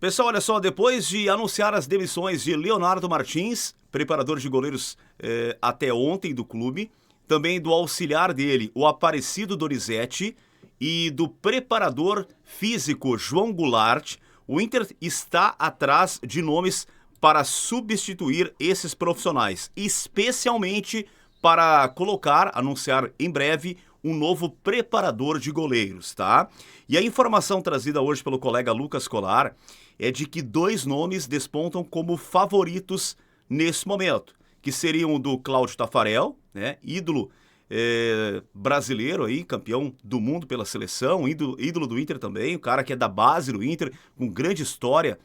Pessoal, olha só, depois de anunciar as demissões de Leonardo Martins, preparador de goleiros até ontem do clube, também do auxiliar dele, o Aparecido Donizete, e do preparador físico João Goulart, o Inter está atrás de nomes para substituir esses profissionais, especialmente para anunciar em breve, um novo preparador de goleiros, tá? E a informação trazida hoje pelo colega Lucas Colar é de que 2 nomes despontam como favoritos nesse momento, que seriam o do Cláudio Tafarel, né, ídolo brasileiro aí, campeão do mundo pela seleção, ídolo do Inter também, o cara que é da base do Inter, com grande história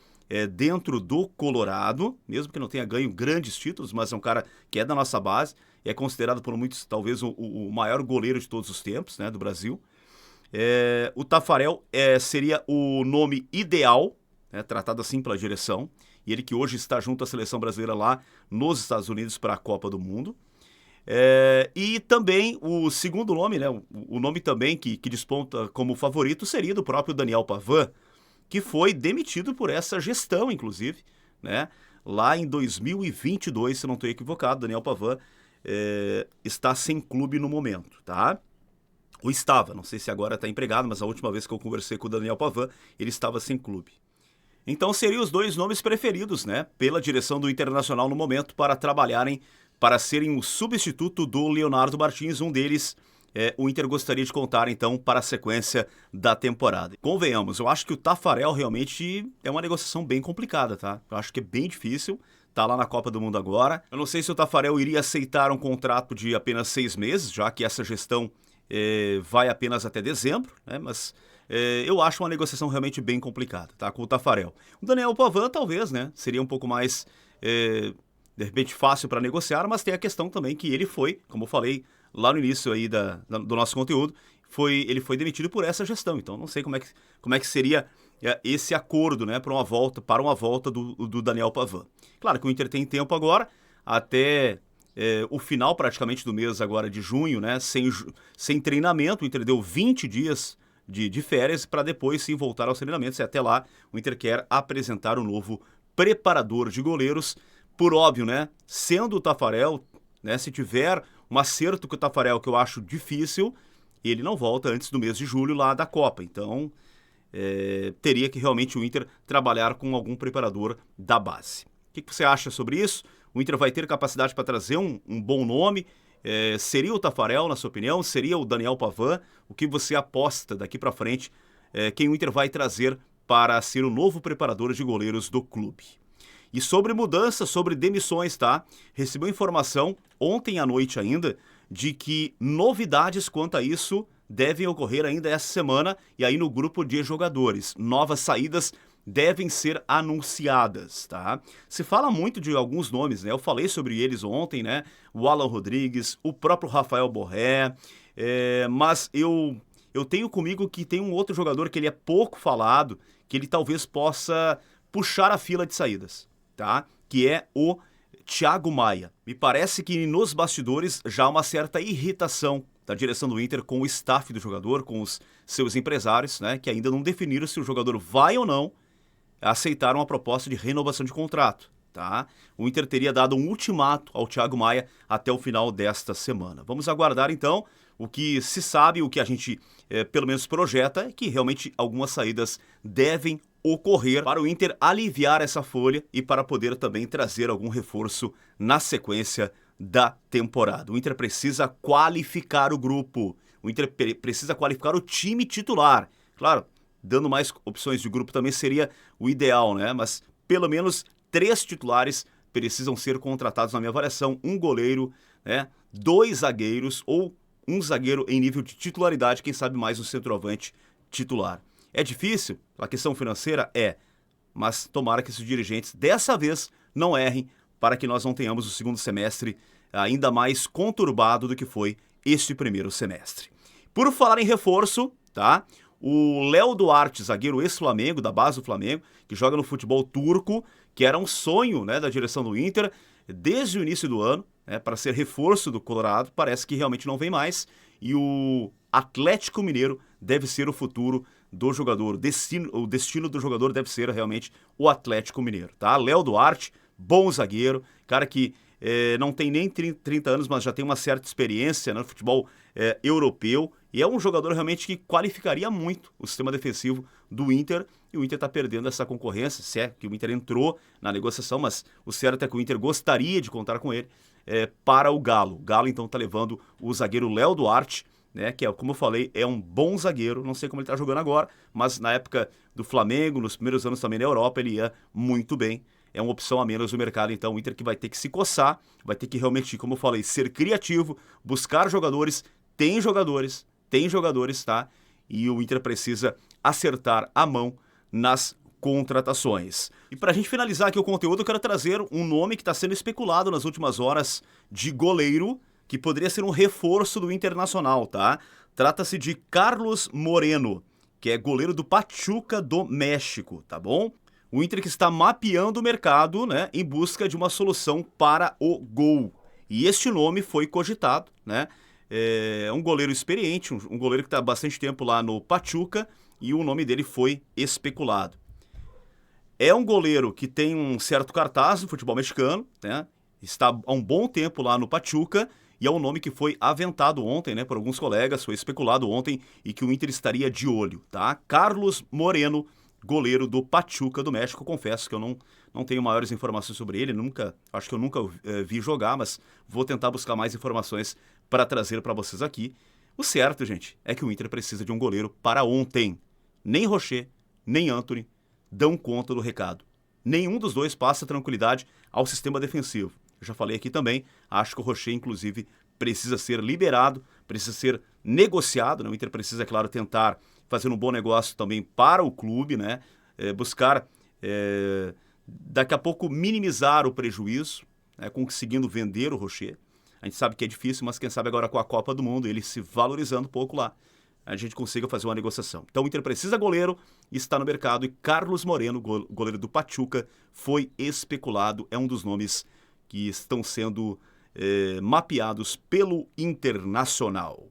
dentro do Colorado, mesmo que não tenha ganho grandes títulos, mas é um cara que é da nossa base, é considerado por muitos talvez o maior goleiro de todos os tempos, né, do Brasil. O Tafarel seria o nome ideal, né, tratado assim pela direção, e ele que hoje está junto à seleção brasileira lá nos Estados Unidos para a Copa do Mundo. E também o segundo nome, né, o nome também que desponta como favorito seria do próprio Daniel Pavan, que foi demitido por essa gestão, inclusive, né, lá em 2022, se não estou equivocado. Daniel Pavan está sem clube no momento, tá? Ou estava, não sei se agora está empregado, mas a última vez que eu conversei com o Daniel Pavan, ele estava sem clube. Então seriam os 2 nomes preferidos, né, pela direção do Internacional no momento para trabalharem, para serem o substituto do Leonardo Martins. Um deles o Inter gostaria de contar, então, para a sequência da temporada. Convenhamos, eu acho que o Tafarel realmente é uma negociação bem complicada, tá? Eu acho que é bem difícil, tá lá na Copa do Mundo agora. Eu não sei se o Tafarel iria aceitar um contrato de apenas 6 meses, já que essa gestão vai apenas até dezembro, né? Mas eu acho uma negociação realmente bem complicada, tá? Com o Tafarel. O Daniel Pavan, talvez, né? Seria um pouco mais, de repente, fácil para negociar, mas tem a questão também que ele foi, como eu falei lá no início aí do nosso conteúdo, ele foi demitido por essa gestão. Então não sei como é que seria esse acordo, né, para uma volta do Daniel Pavan. Claro que o Inter tem tempo agora, até o final praticamente do mês agora de junho, né, sem treinamento. O Inter deu 20 dias de férias para depois sim voltar aos treinamentos, e até lá o Inter quer apresentar um novo preparador de goleiros. Por óbvio, né, sendo o Tafarel, né, se tiver um acerto com o Tafarel, que eu acho difícil, ele não volta antes do mês de julho lá da Copa. Então, teria que realmente o Inter trabalhar com algum preparador da base. O que você acha sobre isso? O Inter vai ter capacidade para trazer um bom nome? Seria o Tafarel, na sua opinião? Seria o Daniel Pavan? O que você aposta daqui para frente? Quem o Inter vai trazer para ser o novo preparador de goleiros do clube? E sobre mudanças, sobre demissões, tá? Recebi informação ontem à noite ainda de que novidades quanto a isso devem ocorrer ainda essa semana, e aí no grupo de jogadores. Novas saídas devem ser anunciadas, tá? Se fala muito de alguns nomes, né? Eu falei sobre eles ontem, né? O Alan Rodrigues, o próprio Rafael Borré, mas eu tenho comigo que tem um outro jogador que ele é pouco falado, que ele talvez possa puxar a fila de saídas, tá? Que é o Thiago Maia. Me parece que nos bastidores já há uma certa irritação da direção do Inter com o staff do jogador, com os seus empresários, né? Que ainda não definiram se o jogador vai ou não aceitar uma proposta de renovação de contrato, tá? O Inter teria dado um ultimato ao Thiago Maia até o final desta semana. Vamos aguardar então. O que se sabe, o que a gente pelo menos projeta, é que realmente algumas saídas devem ocorrer para o Inter aliviar essa folha e para poder também trazer algum reforço na sequência da temporada. O Inter precisa qualificar o grupo, o Inter precisa qualificar o time titular. Claro, dando mais opções de grupo também seria o ideal, né? Mas pelo menos 3 titulares precisam ser contratados na minha avaliação. Um goleiro, né? 2 zagueiros ou um zagueiro em nível de titularidade, quem sabe mais um centroavante titular. É difícil? A questão financeira mas tomara que esses dirigentes dessa vez não errem, para que nós não tenhamos o segundo semestre ainda mais conturbado do que foi este primeiro semestre. Por falar em reforço, tá? O Léo Duarte, zagueiro ex-Flamengo, da base do Flamengo, que joga no futebol turco, que era um sonho, né, da direção do Inter desde o início do ano, né, para ser reforço do Colorado, parece que realmente não vem mais, e o Atlético Mineiro deve ser o futuro do jogador, o destino do jogador deve ser realmente o Atlético Mineiro, tá? Léo Duarte, bom zagueiro, cara que não tem nem 30 anos, mas já tem uma certa experiência no futebol europeu, e é um jogador realmente que qualificaria muito o sistema defensivo do Inter, e o Inter está perdendo essa concorrência, se é que o Inter entrou na negociação, mas o certo é que o Inter gostaria de contar com ele para o Galo. O Galo então está levando o zagueiro Léo Duarte, né, que como eu falei, é um bom zagueiro, não sei como ele está jogando agora, mas na época do Flamengo, nos primeiros anos também na Europa, ele ia muito bem. É uma opção a menos no mercado, então o Inter que vai ter que se coçar, vai ter que realmente, como eu falei, ser criativo, buscar jogadores, tem jogadores, tá? E o Inter precisa acertar a mão nas contratações. E para a gente finalizar aqui o conteúdo, eu quero trazer um nome que está sendo especulado nas últimas horas de goleiro, que poderia ser um reforço do Internacional, tá? Trata-se de Carlos Moreno, que é goleiro do Pachuca do México, tá bom? O Inter que está mapeando o mercado, né, em busca de uma solução para o gol. E este nome foi cogitado, né? É um goleiro experiente, um goleiro que está há bastante tempo lá no Pachuca, e o nome dele foi especulado. É um goleiro que tem um certo cartaz no futebol mexicano, né? Está há um bom tempo lá no Pachuca, e é um nome que foi aventado ontem, né, por alguns colegas, foi especulado ontem, e que o Inter estaria de olho, tá? Carlos Moreno, goleiro do Pachuca do México. Confesso que eu não tenho maiores informações sobre ele, acho que eu nunca vi jogar, mas vou tentar buscar mais informações para trazer para vocês aqui. O certo, gente, é que o Inter precisa de um goleiro para ontem. Nem Rocher, nem Antony dão conta do recado. Nenhum dos dois passa tranquilidade ao sistema defensivo. Eu já falei aqui também, acho que o Rocher, inclusive, precisa ser liberado, precisa ser negociado, né? O Inter precisa, é claro, tentar fazer um bom negócio também para o clube, né? Buscar, daqui a pouco, minimizar o prejuízo, né? Conseguindo vender o Rocher. A gente sabe que é difícil, mas quem sabe agora com a Copa do Mundo, ele se valorizando um pouco lá, a gente consiga fazer uma negociação. Então o Inter precisa goleiro, está no mercado, e Carlos Moreno, goleiro do Pachuca, foi especulado, é um dos nomes que estão sendo mapeados pelo Internacional.